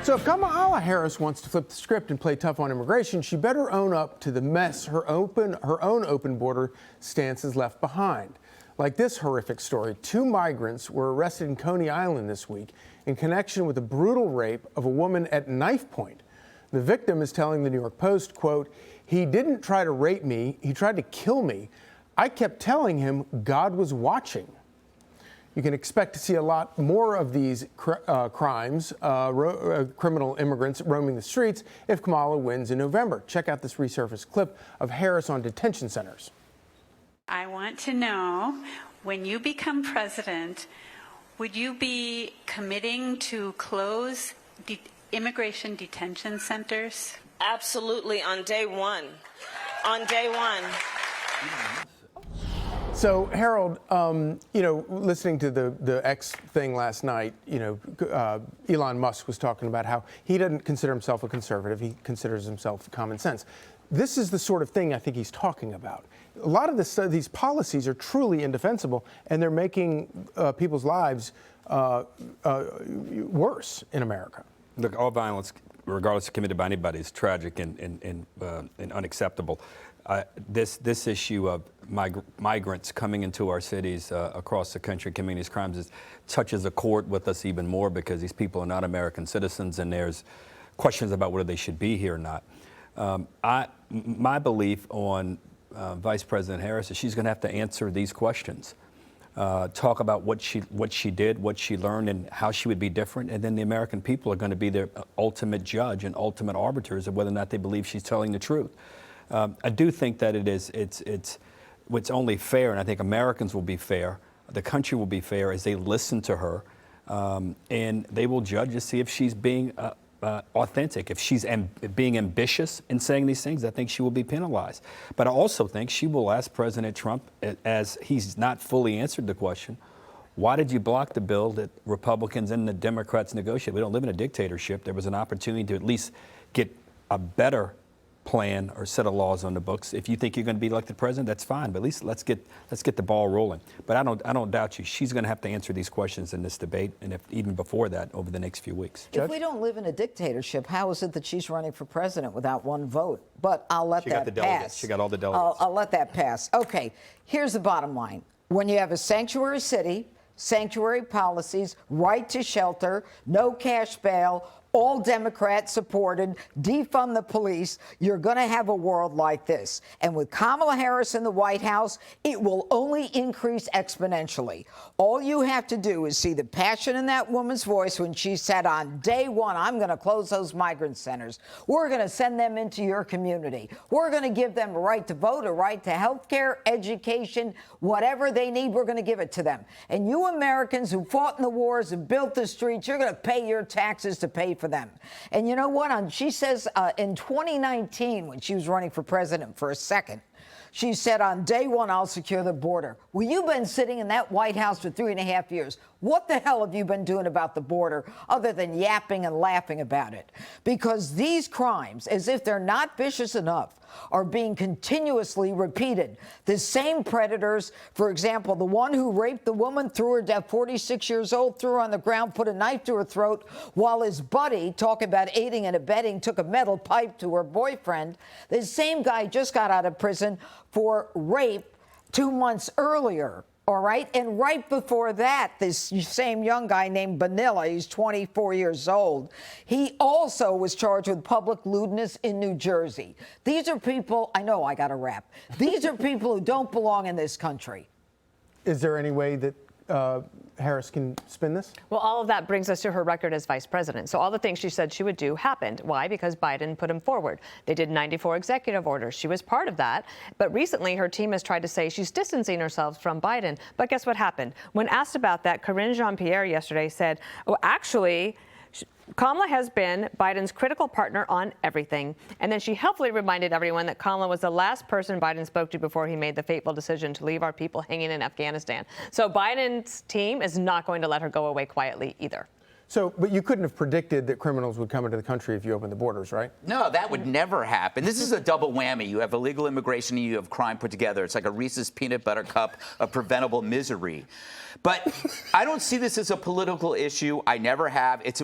So if Kamala Harris wants to flip the script and play tough on immigration, she better own up to the mess her own open border stance has left behind. Like this horrific story, 2 migrants were arrested in Coney Island this week in connection with a brutal rape of a woman at knife point. The victim is telling the New York Post, quote, "He didn't try to rape me, he tried to kill me. I kept telling him God was watching." You can expect to see a lot more of these crimes, criminal immigrants roaming the streets if Kamala wins in November. Check out this resurfaced clip of Harris on detention centers. I want to know, when you become president, would you be committing to close immigration detention centers? Absolutely, on day one. On day one. So, Harold, listening to the X thing last night, Elon Musk was talking about how he doesn't consider himself a conservative. He considers himself common sense. This is the sort of thing I think he's talking about. A lot of these policies are truly indefensible, and they're making people's lives worse in America. Look, all violence, regardless of committed by anybody, is tragic and unacceptable. This issue of migrants coming into our cities across the country committing these crimes touches a chord with us even more because these people are not American citizens, and there's questions about whether they should be here or not. My belief on Vice President Harris is she's going to have to answer these questions. Talk about what she did, what she learned, and how she would be different, and then the American people are going to be their ultimate judge and ultimate arbiters of whether or not they believe she's telling the truth. I do think that it's only fair, and I think Americans will be fair, the country will be fair as they listen to her, and they will judge to see if she's being authentic. If she's being ambitious in saying these things, I think she will be penalized. But I also think she will ask President Trump, as he's not fully answered the question, why did you block the bill that Republicans and the Democrats negotiated? We don't live in a dictatorship. There was an opportunity to at least get a better plan or set of laws on the books. If you think you're going to be elected president, that's fine. But at least let's get the ball rolling. But I don't doubt you. She's going to have to answer these questions in this debate, and even before that, over the next few weeks. If we don't live in a dictatorship, how is it that she's running for president without one vote? But I'll let that pass. She got all the delegates. I'll let that pass. Okay, here's the bottom line. When you have a sanctuary city, sanctuary policies, right to shelter, no cash bail, all Democrat supported, defund the police, you're going to have a world like this. And with Kamala Harris in the White House, it will only increase exponentially. All you have to do is see the passion in that woman's voice when she said on day one, I'm going to close those migrant centers. We're going to send them into your community. We're going to give them a right to vote, a right to health care, education, whatever they need, we're going to give it to them. And you Americans who fought in the wars and built the streets, you're going to pay your taxes to pay for them. And you know what? She says in 2019, when she was running for president for a second, she said, on day one, I'll secure the border. Well, you've been sitting in that White House for 3.5 years. What the hell have you been doing about the border other than yapping and laughing about it? Because these crimes, as if they're not vicious enough, are being continuously repeated. The same predators, for example, the one who raped the woman, threw her dead, 46 years old, threw her on the ground, put a knife to her throat, while his buddy, talking about aiding and abetting, took a metal pipe to her boyfriend. The same guy just got out of prison for rape 2 months earlier. All right. And right before that, this same young guy named Vanilla, he's 24 years old. He also was charged with public lewdness in New Jersey. These are people, I know I got to wrap. These are people who don't belong in this country. Is there any way that Harris can spin this? Well, all of that brings us to her record as vice president. So all the things she said she would do happened. Why? Because Biden put them forward. They did 94 executive orders. She was part of that. But recently, her team has tried to say she's distancing herself from Biden. But guess what happened? When asked about that, Karine Jean-Pierre yesterday said, oh, actually, Kamala has been Biden's critical partner on everything. And then she helpfully reminded everyone that Kamala was the last person Biden spoke to before he made the fateful decision to leave our people hanging in Afghanistan. So Biden's team is not going to let her go away quietly either. So, but you couldn't have predicted that criminals would come into the country if you opened the borders, right? No, that would never happen. This is a double whammy. You have illegal immigration and you have crime put together. It's like a Reese's peanut butter cup of preventable misery. But I don't see this as a political issue. I never have. It's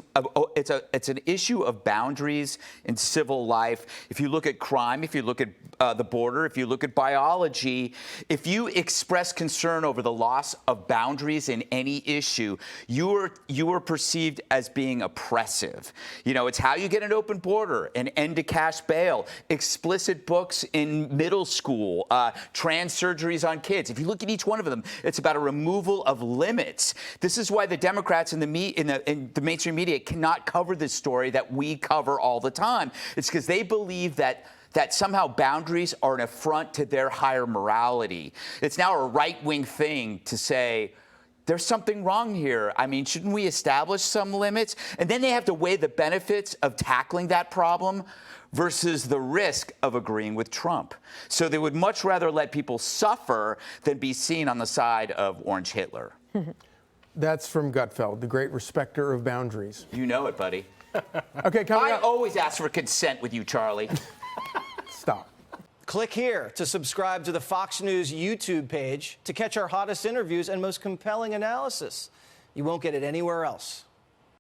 an issue of boundaries in civil life. If you look at crime, if you look at the border, if you look at biology, if you express concern over the loss of boundaries in any issue, you are perceived as being oppressive. You know, it's how you get an open border, an end to cash bail, explicit books in middle school, trans surgeries on kids. If you look at each one of them, it's about a removal of limits. This is why the Democrats in the mainstream media cannot cover this story that we cover all the time. It's because they believe that somehow boundaries are an affront to their higher morality. It's now a right-wing thing to say, there's something wrong here. I mean, shouldn't we establish some limits? And then they have to weigh the benefits of tackling that problem versus the risk of agreeing with Trump. So they would much rather let people suffer than be seen on the side of Orange Hitler. That's from Gutfeld, the great respecter of boundaries. You know it, buddy. Okay, coming I up. always ask for consent with you, Charlie. Stop. Click here to subscribe to the Fox News YouTube page to catch our hottest interviews and most compelling analysis. You won't get it anywhere else.